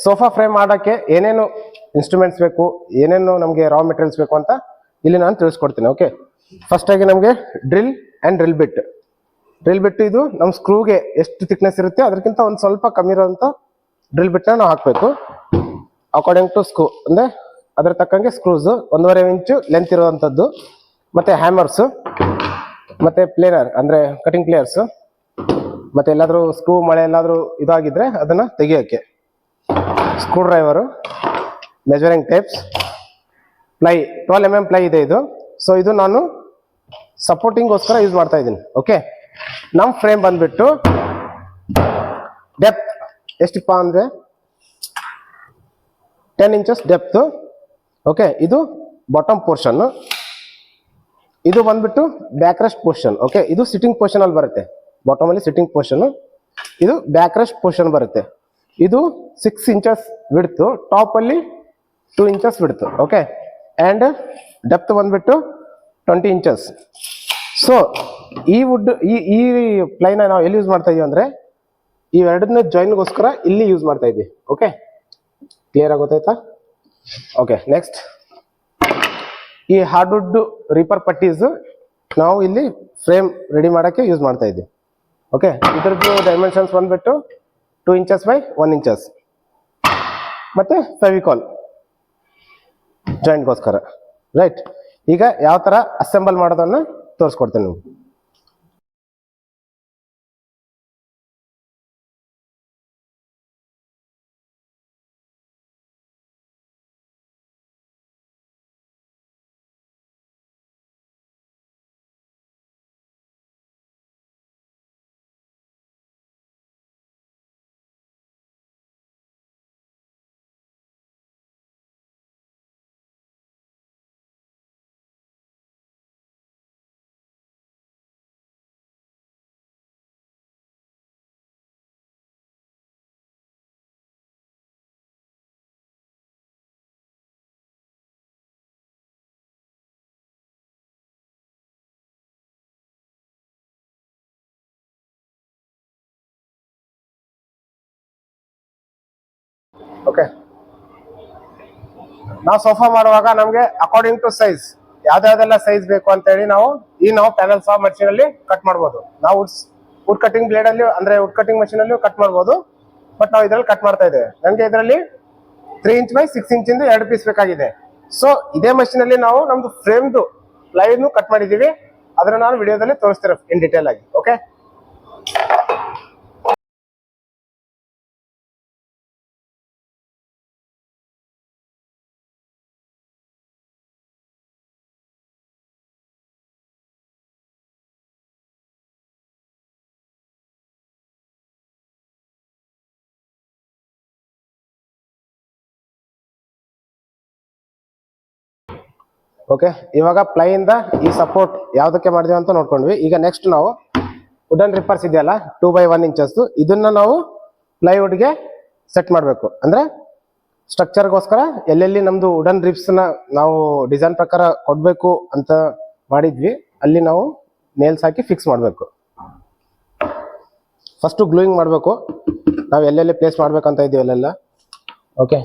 Sofa frame ಮಾಡೋಕ್ಕೆ ಏನೇನು instruments ಬೇಕು, ಏನೇನು ನಮಗೆ ರಾ ಮೆಟೀರಿಯಲ್ಸ್ ಬೇಕು ಅಂತ ಇಲ್ಲಿ ನಾನು ತಿಳಿಸ್ಕೊಡ್ತೀನಿ. ಓಕೆ, ಫಸ್ಟ್ ಆಗಿ ನಮಗೆ ಡ್ರಿಲ್ ಆ್ಯಂಡ್ ಡ್ರಿಲ್ ಬಿಟ್ಟು ಇದು ನಮ್ಮ ಸ್ಕ್ರೂಗೆ ಎಷ್ಟು ಥಿಕ್ನೆಸ್ ಇರುತ್ತೆ ಅದಕ್ಕಿಂತ ಒಂದು ಸ್ವಲ್ಪ ಕಮ್ಮಿ ಇರೋಂಥ ಡ್ರಿಲ್ ಬಿಟ್ಟನ್ನ ನಾವು ಹಾಕಬೇಕು. ಅಕಾರ್ಡಿಂಗ್ ಟು ಸ್ಕ್ರೂ ಅಂದರೆ ಅದ್ರ ತಕ್ಕಂಗೆ ಸ್ಕ್ರೂಸು 1.5 ಇಂಚು ಲೆಂತ್ ಇರೋವಂಥದ್ದು, ಮತ್ತು ಹ್ಯಾಮರ್ಸು, ಮತ್ತು ಪ್ಲೇನರ್ ಅಂದರೆ ಕಟಿಂಗ್ ಪ್ಲೇಯರ್ಸು, ಮತ್ತು ಎಲ್ಲಾದರೂ ಸ್ಕ್ರೂ ಮಳೆ ಎಲ್ಲಾದರೂ ಇದಾಗಿದ್ದರೆ ಅದನ್ನು ತೆಗಿಯೋಕ್ಕೆ screw driver, measuring tapes, ply 12 mm ply ಇದೆ ಇದು. ಸೊ ಇದು ನಾನು ಸಪೋರ್ಟಿಂಗ್ಗೋಸ್ಕರ ಯೂಸ್ ಮಾಡ್ತಾ ಇದ್ದೀನಿ. ಓಕೆ, ನಮ್ಮ ಫ್ರೇಮ್ ಬಂದ್ಬಿಟ್ಟು ಡೆಪ್ತ್ ಎಷ್ಟಪ್ಪ ಅಂದರೆ 10 ಇಂಚಸ್ ಡೆಪ್ತು. ಓಕೆ, ಇದು ಬಾಟಮ್ ಪೋರ್ಷನ್ನು, ಇದು ಬಂದ್ಬಿಟ್ಟು ಬ್ಯಾಕ್ ರೆಸ್ಟ್ ಪೋರ್ಷನ್. ಓಕೆ, ಇದು ಸಿಟ್ಟಿಂಗ್ ಪೋರ್ಷನ್ ಅಲ್ಲಿ ಬರುತ್ತೆ, ಬಾಟಮ್ ಅಲ್ಲಿ ಸಿಟ್ಟಿಂಗ್ ಪೋರ್ಷನ್, ಇದು ಬ್ಯಾಕ್ ರೆಸ್ಟ್ ಪೋರ್ಷನ್ ಬರುತ್ತೆ. ಇದು 6 ಇಂಚಸ್ ಬಿಡ್ತು, ಟಾಪ್ ಅಲ್ಲಿ 2 ಇಂಚಸ್ ಬಿಡ್ತು. ಓಕೆ, ಆ್ಯಂಡ್ ಡೆಪ್ತ್ ಬಂದ್ಬಿಟ್ಟು 20 ಇಂಚಸ್. ಸೊ ಈ ವುಡ್ ಈ ಪ್ಲೈನ ನಾವು ಎಲ್ಲಿ ಯೂಸ್ ಮಾಡ್ತಾ ಇದೀವಿ ಅಂದರೆ ಇವೆರಡನ್ನ ಜಾಯಿನ್ಗೋಸ್ಕರ ಇಲ್ಲಿ ಯೂಸ್ ಮಾಡ್ತಾ ಇದ್ವಿ. ಓಕೆ, ಕ್ಲಿಯರ್ ಆಗೋತಾಯ್ತಾ? ಓಕೆ, ನೆಕ್ಸ್ಟ್ ಈ ಹಾರ್ಡ್ವುಡ್ ರೀಪರ್ ಪಟ್ಟೀಸ್ ನಾವು ಇಲ್ಲಿ ಫ್ರೇಮ್ ರೆಡಿ ಮಾಡೋಕ್ಕೆ ಯೂಸ್ ಮಾಡ್ತಾ ಇದ್ವಿ. ಓಕೆ, ಇದ್ರದ್ದು ಡೈಮೆನ್ಷನ್ಸ್ ಬಂದ್ಬಿಟ್ಟು 2 ಇಂಚಸ್ ಬೈ 1 ಇಂಚಸ್, ಮತ್ತೆ ಫೆವಿಕಾಲ್ ಜಾಯಿಂಟ್ಗೋಸ್ಕರ. ರೈಟ್, ಈಗ ಯಾವ ಥರ ಅಸೆಂಬಲ್ ಮಾಡೋದನ್ನ ತೋರಿಸ್ಕೊಡ್ತೇನೆ ನೀವು. ಓಕೆ, ನಾವು ಸೋಫಾ ಮಾಡುವಾಗ ನಮಗೆ ಅಕಾರ್ಡಿಂಗ್ ಟು ಸೈಜ್ ಯಾವ್ದಾವ್ದೆಲ್ಲ ಸೈಜ್ ಬೇಕು ಅಂತ ಹೇಳಿ ನಾವು ಪ್ಯಾನಲ್ ಸಾ ಮಷೀನ್ ಅಲ್ಲಿ ಕಟ್ ಮಾಡ್ಬೋದು. ನಾವು ವುಡ್ ಕಟಿಂಗ್ ಬ್ಲೇಡ್ ಅಲ್ಲಿ ಅಂದ್ರೆ ವುಡ್ ಕಟಿಂಗ್ ಮಷೀನ್ ಅಲ್ಲಿ ಕಟ್ ಮಾಡ್ಬೋದು, ಬಟ್ ನಾವು ಇದ್ರಲ್ಲಿ ಕಟ್ ಮಾಡ್ತಾ ಇದ್ದೇವೆ. ನನಗೆ ಇದರಲ್ಲಿ 3 ಇಂಚ್ ಬೈ 6 ಇಂಚಿಂದು 2 ಪೀಸ್ ಬೇಕಾಗಿದೆ. ಸೊ ಇದೇ ಮಷೀನ್ ಅಲ್ಲಿ ನಾವು ನಮ್ದು ಫ್ರೇಮ್ದು ಪ್ಲೈನು ಕಟ್ ಮಾಡಿದೀವಿ, ಅದನ್ನ ನಾನು ವಿಡಿಯೋದಲ್ಲಿ ತೋರಿಸ್ತೀನಿ ಇನ್ ಡೀಟೇಲ್ ಆಗಿ. ಓಕೆ, ಓಕೆ, ಇವಾಗ ಪ್ಲೈಯಿಂದ ಈ ಸಪೋರ್ಟ್ ಯಾವ್ದಕ್ಕೆ ಮಾಡಿದೀವಿ ಅಂತ ನೋಡ್ಕೊಂಡ್ವಿ. ಈಗ ನೆಕ್ಸ್ಟ್ ನಾವು ವುಡನ್ ರಿಪ್ಪರ್ಸ್ ಇದೆಯಲ್ಲ 2 ಬೈ 1 ಇಂಚಸ್, ಇದನ್ನ ನಾವು ಪ್ಲೈವುಡ್ಗೆ ಸೆಟ್ ಮಾಡಬೇಕು. ಅಂದ್ರೆ ಸ್ಟ್ರಕ್ಚರ್ಗೋಸ್ಕರ ಎಲ್ಲೆಲ್ಲಿ ನಮ್ದು ವುಡನ್ ರಿಪ್ಸ್ನ ನಾವು ಡಿಸೈನ್ ಪ್ರಕಾರ ಕೊಡಬೇಕು ಅಂತ ಮಾಡಿದ್ವಿ ಅಲ್ಲಿ ನಾವು ನೇಲ್ಸ್ ಹಾಕಿ ಫಿಕ್ಸ್ ಮಾಡಬೇಕು. ಫಸ್ಟು ಗ್ಲೂಯಿಂಗ್ ಮಾಡಬೇಕು, ನಾವು ಎಲ್ಲೆಲ್ಲಿ ಪ್ಲೇಸ್ ಮಾಡ್ಬೇಕಂತ ಇದೀವಿ ಅಲ್ಲೆಲ್ಲ. ಓಕೆ,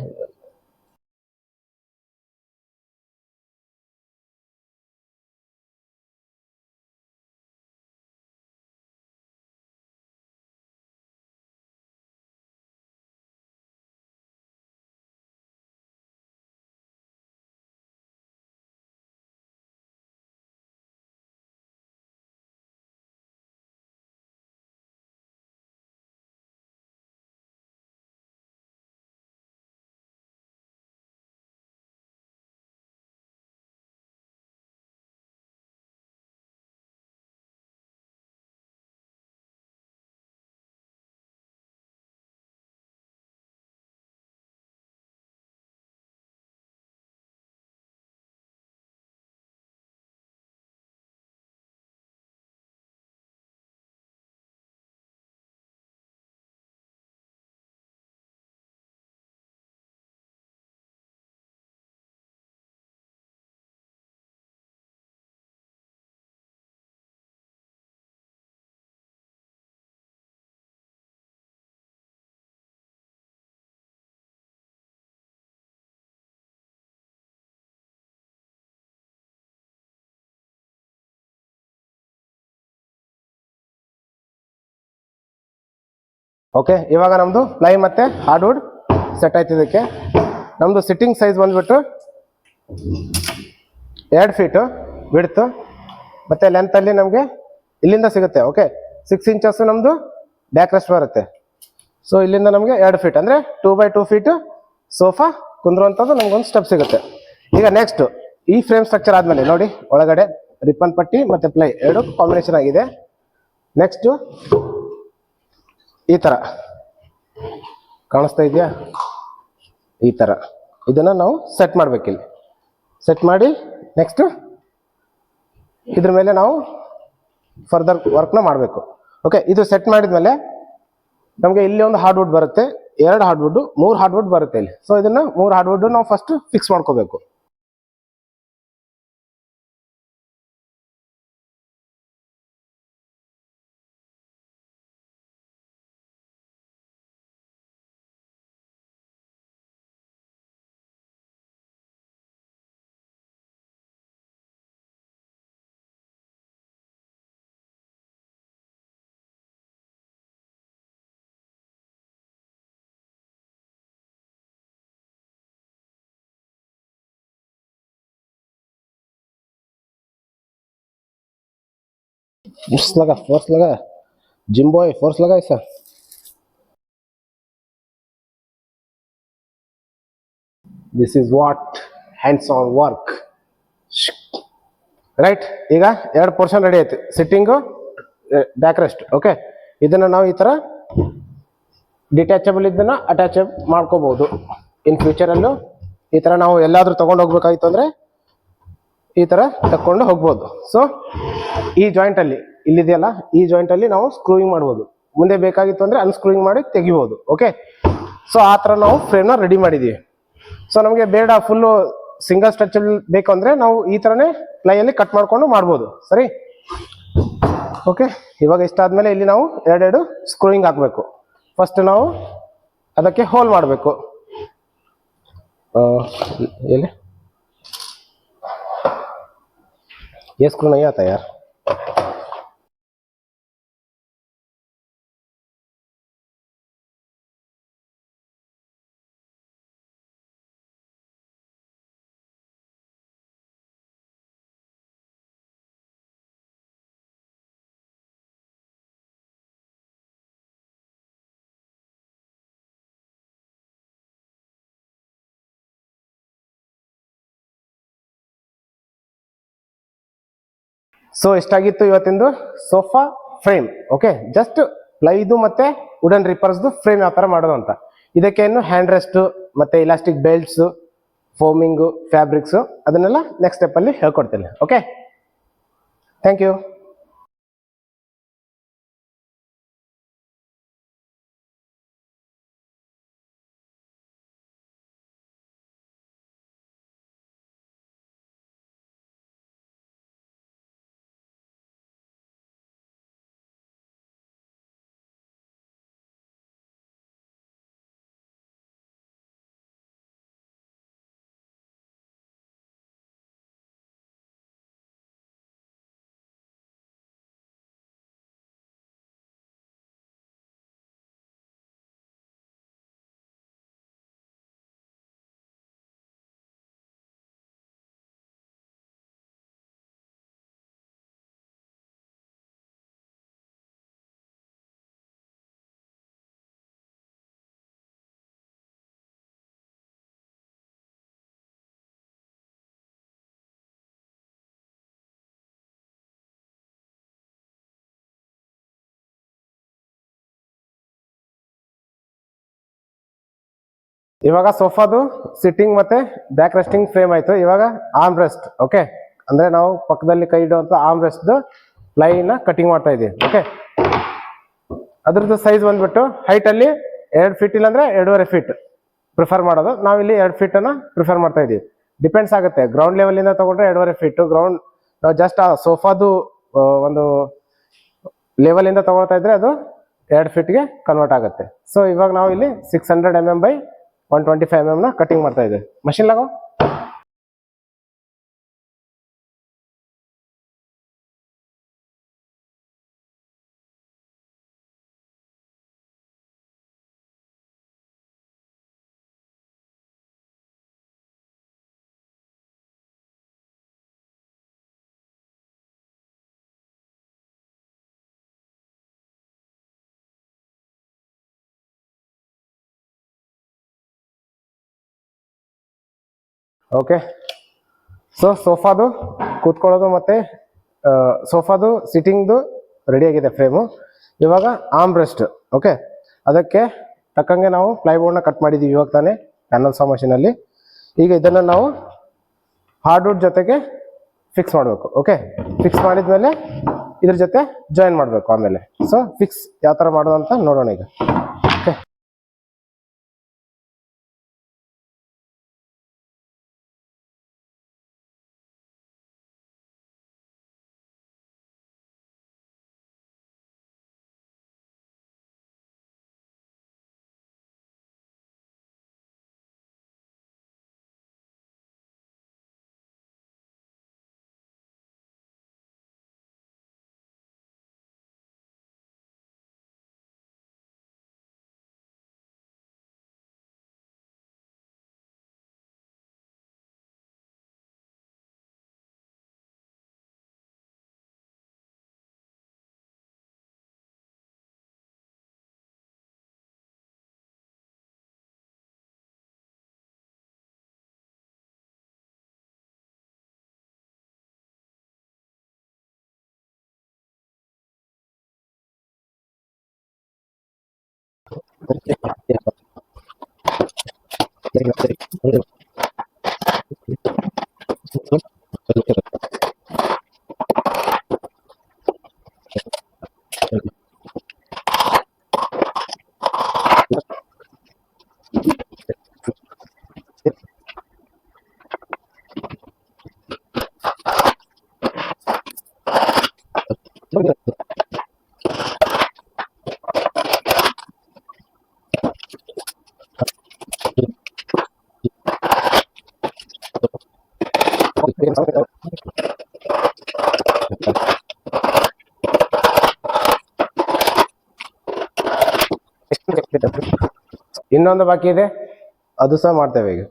ಓಕೆ, ಇವಾಗ ನಮ್ಮದು ಪ್ಲೈ ಮತ್ತು ಹಾರ್ಡ್ವುಡ್ ಸೆಟ್ ಆಯ್ತು. ಇದಕ್ಕೆ ನಮ್ಮದು ಸಿಟ್ಟಿಂಗ್ ಸೈಜ್ ಬಂದುಬಿಟ್ಟು 2 ಫೀಟು ಬಿಡ್ತು, ಮತ್ತು ಲೆಂತಲ್ಲಿ ನಮಗೆ ಇಲ್ಲಿಂದ ಸಿಗುತ್ತೆ. ಓಕೆ, 6 ಇಂಚಸ್ ನಮ್ಮದು ಬ್ಯಾಕ್ ರೆಸ್ಟ್ ಬರುತ್ತೆ. ಸೊ ಇಲ್ಲಿಂದ ನಮಗೆ 2 ಫೀಟ್ ಅಂದರೆ 2x2 ಫೀಟು ಸೋಫಾ ಕುಂದ್ರುವಂಥದ್ದು ನಮಗೊಂದು ಸ್ಟೆಪ್ ಸಿಗುತ್ತೆ. ಈಗ ನೆಕ್ಸ್ಟ್ ಈ ಫ್ರೇಮ್ ಸ್ಟ್ರಕ್ಚರ್ ಆದಮೇಲೆ ನೋಡಿ, ಒಳಗಡೆ ರಿಪ್ಪನ್ ಪಟ್ಟಿ ಮತ್ತು ಪ್ಲೈ ಎರಡು ಕಾಂಬಿನೇಷನ್ ಆಗಿದೆ. ನೆಕ್ಸ್ಟು ಈ ಥರ ಕಾಣಿಸ್ತಾ ಇದೆಯಾ, ಈ ಥರ ಇದನ್ನು ನಾವು ಸೆಟ್ ಮಾಡಬೇಕಿಲ್ಲಿ. ಸೆಟ್ ಮಾಡಿ ನೆಕ್ಸ್ಟು ಇದ್ರ ಮೇಲೆ ನಾವು ಫರ್ದರ್ ವರ್ಕ್ನ ಮಾಡಬೇಕು. ಓಕೆ, ಇದು ಸೆಟ್ ಮಾಡಿದ್ಮೇಲೆ ನಮಗೆ ಇಲ್ಲಿ ಒಂದು ಹಾರ್ಡ್ವುಡ್ ಬರುತ್ತೆ, 2 ಹಾರ್ಡ್ವುಡ್, 3 ಹಾರ್ಡ್ವುಡ್ ಬರುತ್ತೆ ಇಲ್ಲಿ. ಸೊ ಇದನ್ನು 3 ಹಾರ್ಡ್ವುಡ್ ನಾವು ಫಸ್ಟ್ ಫಿಕ್ಸ್ ಮಾಡ್ಕೋಬೇಕು. फोर्स लगा जिम बॉय, फोर्स लगा ऐसा. This is what hands on work. Right, ಈಗ 2 ಪೋರ್ಷನ್ ರೆಡಿ ಆಯ್ತು, ಸಿಟ್ಟಿಂಗು, ಬ್ಯಾಕ್ ರೆಸ್ಟ್. ಓಕೆ, ಇದನ್ನು ನಾವು ಈ ಥರ ಡಿಟ್ಯಾಚಬಲ್ ಇದನ್ನು ಅಟ್ಯಾಚ್ ಮಾಡ್ಕೋಬಹುದು. ಇನ್ ಫ್ಯೂಚರಲ್ಲೂ ಈ ಥರ ನಾವು ಎಲ್ಲಾದರೂ ತೊಗೊಂಡು ಹೋಗ್ಬೇಕಾಗಿತ್ತು ಅಂದರೆ ಈ ಥರ ತಕ್ಕೊಂಡು ಹೋಗ್ಬೋದು. ಸೊ ಈ ಜಾಯಿಂಟಲ್ಲಿ ಇಲ್ಲಿದೆಯಲ್ಲ, ಈ ಜಾಯಿಂಟಲ್ಲಿ ನಾವು ಸ್ಕ್ರೂಯಿಂಗ್ ಮಾಡ್ಬೋದು. ಮುಂದೆ ಬೇಕಾಗಿತ್ತು ಅಂದರೆ ಅನ್ಸ್ಕ್ರೂಯಿಂಗ್ ಮಾಡಿ ತೆಗಿಬೋದು. ಓಕೆ, ಸೊ ಆ ಥರ ನಾವು ಫ್ರೇಮ್ನ ರೆಡಿ ಮಾಡಿದ್ದೀವಿ. ಸೊ ನಮಗೆ ಬೇಡ ಫುಲ್ಲು ಸಿಂಗಲ್ ಸ್ಟ್ರಕ್ಚರ್ ಬೇಕು ಅಂದರೆ ನಾವು ಈ ಥರನೇ ಪ್ಲೈಯಲ್ಲಿ ಕಟ್ ಮಾಡಿಕೊಂಡು ಮಾಡ್ಬೋದು. ಸರಿ, ಓಕೆ. ಇವಾಗ ಇಷ್ಟಾದಮೇಲೆ ಇಲ್ಲಿ ನಾವು 2 ಸ್ಕ್ರೂಯಿಂಗ್ ಹಾಕಬೇಕು. ಫಸ್ಟ್ ನಾವು ಅದಕ್ಕೆ ಹೋಲ್ ಮಾಡಬೇಕು. ಎಲ್ಲಿ ये स्क्रू नहीं आता यार. ಸೊ ಎಷ್ಟಾಗಿತ್ತು ಇವತ್ತಿಂದು ಸೋಫಾ ಫ್ರೇಮ್. ಓಕೆ, ಜಸ್ಟ್ ಪ್ಲೈದು ಮತ್ತೆ ವುಡನ್ ರಿಪ್ಪರ್ಸ್ದು ಫ್ರೇಮ್ ಯಾವ ಥರ ಮಾಡೋದು ಅಂತ. ಇದಕ್ಕೆ ಏನು ಹ್ಯಾಂಡ್ ರೆಸ್ಟು ಮತ್ತೆ ಇಲಾಸ್ಟಿಕ್ ಬೆಲ್ಟ್ಸು, ಫೋಮಿಂಗು, ಫ್ಯಾಬ್ರಿಕ್ಸು, ಅದನ್ನೆಲ್ಲ ನೆಕ್ಸ್ಟ್ ಸ್ಟೆಪ್ಪಲ್ಲಿ ಹೇಳ್ಕೊಡ್ತೇನೆ. Okay, thank you. ಇವಾಗ ಸೋಫಾದು ಸಿಟ್ಟಿಂಗ್ ಮತ್ತೆ ಬ್ಯಾಕ್ ರೆಸ್ಟಿಂಗ್ ಫ್ರೇಮ್ ಆಯ್ತು. ಇವಾಗ ಆರ್ಮ್ ರೆಸ್ಟ್. ಓಕೆ, ಅಂದ್ರೆ ನಾವು ಪಕ್ಕದಲ್ಲಿ ಕೈ ಇಡುವಂತ ಆರ್ಮ್ ರೆಸ್ಟ್ ಪ್ಲೈನ ಕಟಿಂಗ್ ಮಾಡ್ತಾ ಇದೀವಿ. ಓಕೆ, ಅದ್ರದ್ದು ಸೈಜ್ ಬಂದ್ಬಿಟ್ಟು ಹೈಟ್ ಅಲ್ಲಿ 2 ಫೀಟ್ ಇಲ್ಲ ಅಂದ್ರೆ 2.5 ಫೀಟ್ ಪ್ರಿಫರ್ ಮಾಡೋದು. ನಾವಿಲ್ಲಿ 2 ಫೀಟ್ ಅನ್ನ ಪ್ರಿಫರ್ ಮಾಡ್ತಾ ಇದೀವಿ. ಡಿಪೆಂಡ್ಸ್ ಆಗುತ್ತೆ, ಗ್ರೌಂಡ್ ಲೆವೆಲ್ ಇಂದ ತಗೊಂಡ್ರೆ 2.5 ಫೀಟ್, ಗ್ರೌಂಡ್ ನಾವು ಜಸ್ಟ್ ಆ ಸೋಫಾದು ಒಂದು ಲೆವೆಲ್ ಇಂದ ತಗೊಳ್ತಾ ಇದ್ರೆ ಅದು 2 ಫೀಟ್ಗೆ ಕನ್ವರ್ಟ್ ಆಗುತ್ತೆ. ಸೊ ಇವಾಗ ನಾವು ಇಲ್ಲಿ 600 mm by 125 mm ನ ಕಟಿಂಗ್ ಮಾಡ್ತಾ ಇದ್ದೀವಿ. ಮಷಿನ್ ಲಗೋ. ಓಕೆ. ಸೊ ಸೋಫಾದು ಕೂತ್ಕೊಳ್ಳೋದು ಮತ್ತು ಸೋಫಾದು ಸಿಟ್ಟಿಂಗ್ದು ರೆಡಿಯಾಗಿದೆ ಫ್ರೇಮು. ಇವಾಗ ಆರ್ಮ್ ರೆಸ್ಟ್. ಓಕೆ, ಅದಕ್ಕೆ ತಕ್ಕಂಗೆ ನಾವು ಪ್ಲೈಬೋರ್ಡ್ನ ಕಟ್ ಮಾಡಿದ್ದೀವಿ ಇವಾಗ ತಾನೇ ಪ್ಯಾನಲ್ ಸಾ ಮಷೀನಲ್ಲಿ. ಈಗ ಇದನ್ನು ನಾವು ಹಾರ್ಡ್ವುಡ್ ಜೊತೆಗೆ ಫಿಕ್ಸ್ ಮಾಡಬೇಕು. ಓಕೆ, ಫಿಕ್ಸ್ ಮಾಡಿದ್ಮೇಲೆ ಇದ್ರ ಜೊತೆ ಜಾಯಿನ್ ಮಾಡಬೇಕು ಆಮೇಲೆ. ಸೊ ಫಿಕ್ಸ್ ಯಾವ ಥರ ಮಾಡೋದು ಅಂತ ನೋಡೋಣ ಈಗ. ಓಕೆ, ಇನ್ನೊಂದು ಬಾಕಿ ಇದೆ, ಅದು ಸಹ ಮಾಡ್ತೇವೆ ಈಗ.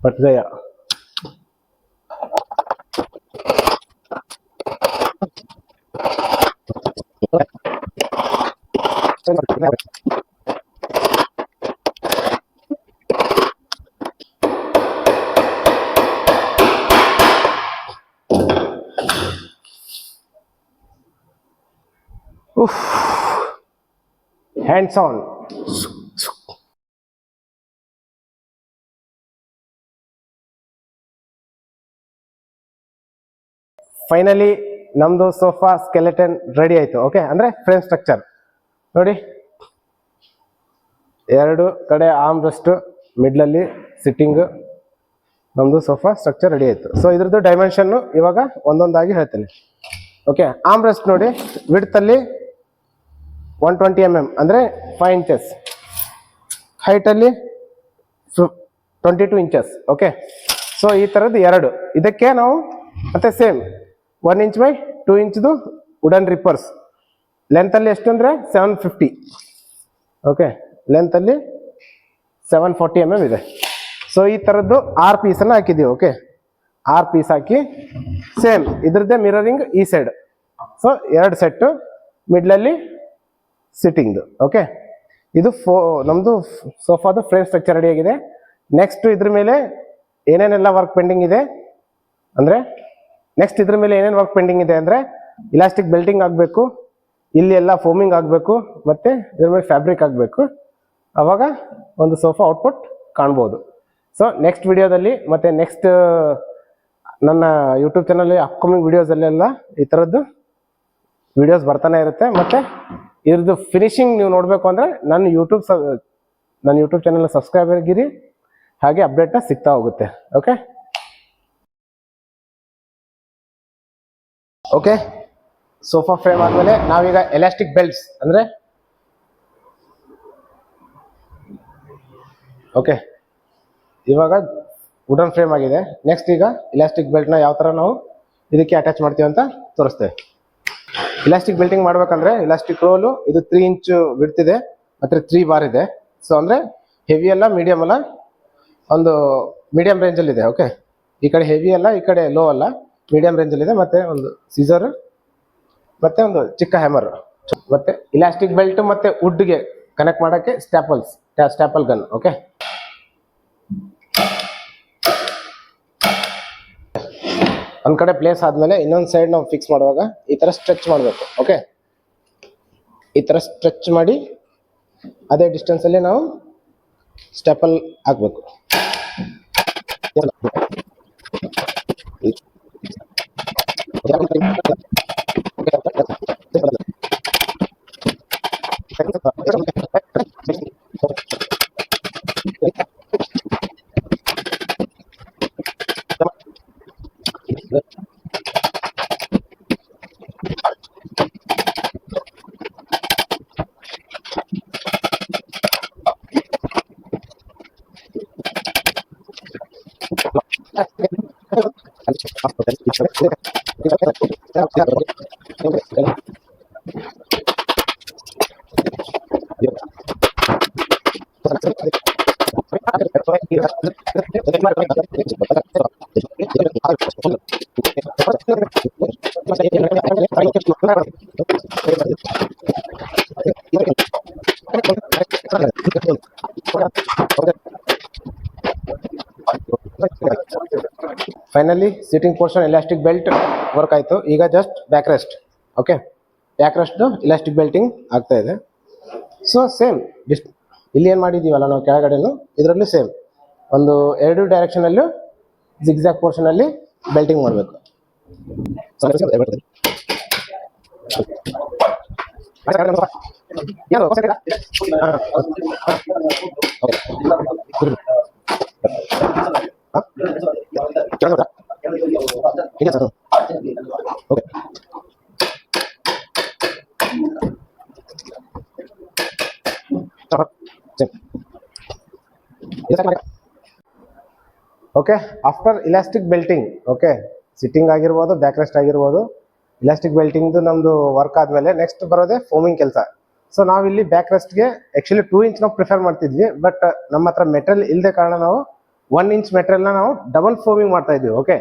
पट गया। Hands on. ಫೈನಲಿ ನಮ್ದು ಸೋಫಾ ಸ್ಕೆಲೆಟನ್ ರೆಡಿ ಆಯ್ತು. ಓಕೆ, ಅಂದ್ರೆ ಫ್ರೇಮ್ ಸ್ಟ್ರಕ್ಚರ್ ನೋಡಿ, ಎರಡು ಕಡೆ ಆರ್ಮ್ ರೆಸ್ಟ್, ಮಿಡ್ಲಲ್ಲಿ ಸಿಟ್ಟಿಂಗ್, ನಮ್ದು ಸೋಫಾ ಸ್ಟ್ರಕ್ಚರ್ ರೆಡಿ ಆಯ್ತು. ಸೊ ಇದ್ರದ್ದು ಡೈಮೆನ್ಷನ್ ಇವಾಗ ಒಂದೊಂದಾಗಿ ಹೇಳ್ತೇನೆ. ಓಕೆ, ಆರ್ಮ್ ರೆಸ್ಟ್ ನೋಡಿ, ವಿಡ್ತ್ ಅಲ್ಲಿ 120 mm ಅಂದ್ರೆ 5 inches, ಹೈಟ್ ಅಲ್ಲಿ 22 inches. ಓಕೆ, ಸೊ ಈ ತರದ್ದು ಎರಡು. ಇದಕ್ಕೆ ನಾವು ಮತ್ತೆ ಸೇಮ್ 1 inch by 2 inchದು ವುಡನ್ ರಿಪ್ಪರ್ಸ್. ಲೆಂತ್ ಅಲ್ಲಿ ಎಷ್ಟು ಅಂದ್ರೆ 750. ಓಕೆ, ಲೆಂತ್ ಅಲ್ಲಿ 740 mm ಇದೆ. ಸೊ ಈ ತರದ್ದು 6 ಪೀಸನ್ನು ಹಾಕಿದ್ದೀವಿ. ಓಕೆ, 6 ಪೀಸ್ ಹಾಕಿ ಸೇಮ್ ಇದ್ರದ್ದೇ ಮಿರರಿಂಗ್ ಈ ಸೈಡ್. ಸೊ 2 ಸೆಟ್, ಮಿಡ್ಲಲ್ಲಿ ಸಿಟ್ಟಿಂಗ್ದು. ಓಕೆ, ಇದು ನಮ್ಮದು ಸೋಫಾದು ಫ್ರೇಮ್ ಸ್ಟ್ರಕ್ಚರ್ ರೆಡಿ ಆಗಿದೆ. ನೆಕ್ಸ್ಟ್ ಇದ್ರ ಮೇಲೆ ಏನೇನೆಲ್ಲ ವರ್ಕ್ ಪೆಂಡಿಂಗ್ ಇದೆ ಅಂದರೆ ಇಲಾಸ್ಟಿಕ್ ಬೆಲ್ಟಿಂಗ್ ಆಗಬೇಕು, ಇಲ್ಲಿ ಎಲ್ಲ ಫೋಮಿಂಗ್ ಆಗಬೇಕು, ಮತ್ತು ಇದ್ರ ಮೇಲೆ ಫ್ಯಾಬ್ರಿಕ್ ಆಗಬೇಕು. ಆವಾಗ ಒಂದು ಸೋಫಾ ಔಟ್ಪುಟ್ ಕಾಣ್ಬೋದು. ಸೊ ನೆಕ್ಸ್ಟ್ ವಿಡಿಯೋದಲ್ಲಿ ಮತ್ತು ನೆಕ್ಸ್ಟ್ ನನ್ನ ಯೂಟ್ಯೂಬ್ ಚಾನಲ್ ಅಪ್ಕಮಿಂಗ್ ವಿಡಿಯೋಸಲ್ಲೆಲ್ಲ ಈ ಥರದ್ದು ವಿಡಿಯೋಸ್ ಬರ್ತಾನೆ ಇರುತ್ತೆ. ಮತ್ತು ಇದ್ರದ್ದು ಫಿನಿಶಿಂಗ್ ನೀವು ನೋಡಬೇಕು ಅಂದರೆ ನನ್ನ ಯೂಟ್ಯೂಬ್ ಚಾನಲ್ ಸಬ್ಸ್ಕ್ರೈಬ್ ಆಗಿರಿ, ಹಾಗೆ ಅಪ್ಡೇಟ್ನ ಸಿಗ್ತಾ ಹೋಗುತ್ತೆ. ಓಕೆ, ಸೋಫಾ ಫ್ರೇಮ್ ಆದಮೇಲೆ ನಾವೀಗ ಎಲಾಸ್ಟಿಕ್ ಬೆಲ್ಟ್ಸ್ ಅಂದರೆ ಓಕೆ, ಇವಾಗ ವುಡನ್ ಫ್ರೇಮ್ ಆಗಿದೆ. ನೆಕ್ಸ್ಟ್ ಈಗ ಇಲಾಸ್ಟಿಕ್ ಬೆಲ್ಟ್ನ ಯಾವ ಥರ ನಾವು ಇದಕ್ಕೆ ಅಟ್ಯಾಚ್ ಮಾಡ್ತೀವಿ ಅಂತ ತೋರಿಸ್ತೇವೆ. ಇಲಾಸ್ಟಿಕ್ ಬೆಲ್ಟಿಂಗ್ ಮಾಡ್ಬೇಕಂದ್ರೆ ಇಲಾಸ್ಟಿಕ್ ರೋಲು ಇದು 3 ಇಂಚ್ ಬಿಡ್ತಿದೆ, ಮತ್ತು 3 ಬಾರ್ ಇದೆ. ಸೊ ಅಂದರೆ ಹೆವಿ ಅಲ್ಲ, ಮೀಡಿಯಮ್ ಅಲ್ಲ, ಒಂದು ಮೀಡಿಯಂ ರೇಂಜಲ್ಲಿದೆ. ಓಕೆ, ಈ ಕಡೆ ಹೆವಿ ಅಲ್ಲ, ಈ ಕಡೆ ಲೋ ಅಲ್ಲ, ಮೀಡಿಯಂ ರೇಂಜಲ್ಲಿದೆ. ಮತ್ತು ಒಂದು ಸೀಸರ್, ಮತ್ತು ಒಂದು ಚಿಕ್ಕ ಹ್ಯಾಮರ್, ಮತ್ತು ಇಲಾಸ್ಟಿಕ್ ಬೆಲ್ಟ್ ಮತ್ತು ವುಡ್ಗೆ ಕನೆಕ್ಟ್ ಮಾಡೋಕ್ಕೆ ಸ್ಟ್ಯಾಪಲ್ ಗನ್. ಓಕೆ, ಒಂದು ಕಡೆ ಪ್ಲೇಸ್ ಆದಮೇಲೆ ಇನ್ನೊಂದು ಸೈಡ್ ನಾವು ಫಿಕ್ಸ್ ಮಾಡುವಾಗ ಈ ಥರ ಸ್ಟ್ರೆಚ್ ಮಾಡಬೇಕು. ಓಕೆ, ಈ ಥರ ಸ್ಟ್ರೆಚ್ ಮಾಡಿ ಅದೇ ಡಿಸ್ಟೆನ್ಸಲ್ಲಿ ನಾವು ಸ್ಟೆಪಲ್ ಹಾಕಬೇಕು. Finally sitting portion elastic belt work ಆಯಿತು. ಈಗ just back rest. Okay, back rest elastic belting ಆಗ್ತಾ ಇದೆ. ಸೊ ಸೇಮ್ ಇಲ್ಲಿ ಏನು ಮಾಡಿದ್ದೀವಲ್ಲ ನಾವು ಕೆಳಗಡೆನು, ಇದರಲ್ಲೂ ಸೇಮ್ ಒಂದು 2 ಡೈರೆಕ್ಷನಲ್ಲೂ ಜಿಗ್ಜಾಗ್ ಪೋರ್ಷನಲ್ಲಿ ಬೆಲ್ಟಿಂಗ್ ಮಾಡಬೇಕು. Okay, after elastic belting, okay, sitting ಆಗಿರ್ಬೋದು, ಬ್ಯಾಕ್ ರೆಸ್ಟ್ ಆಗಿರ್ಬೋದು, ಇಲಾಸ್ಟಿಕ್ ಬೆಲ್ಟಿಂಗ್ದು ನಮ್ಮದು ವರ್ಕ್ ಆದಮೇಲೆ ನೆಕ್ಸ್ಟ್ ಬರೋದೇ ಫೋಮಿಂಗ್ ಕೆಲಸ. ಸೊ ನಾವಿಲ್ಲಿ ಬ್ಯಾಕ್ ರೆಸ್ಟ್ಗೆ ಆ್ಯಕ್ಚುಲಿ 2 ಇಂಚ್ ನಾವು ಪ್ರಿಫರ್ ಮಾಡ್ತಿದ್ವಿ, ಬಟ್ ನಮ್ಮ ಹತ್ರ ಮೆಟೀರಿಯಲ್ ಇಲ್ಲದೆ ಕಾರಣ ನಾವು 1 ಇಂಚ್ ಮೆಟೀರಿಯಲ್ನ ನಾವು ಡಬಲ್ ಫೋಮಿಂಗ್ ಮಾಡ್ತಾ ಇದ್ವಿ. ಓಕೆ,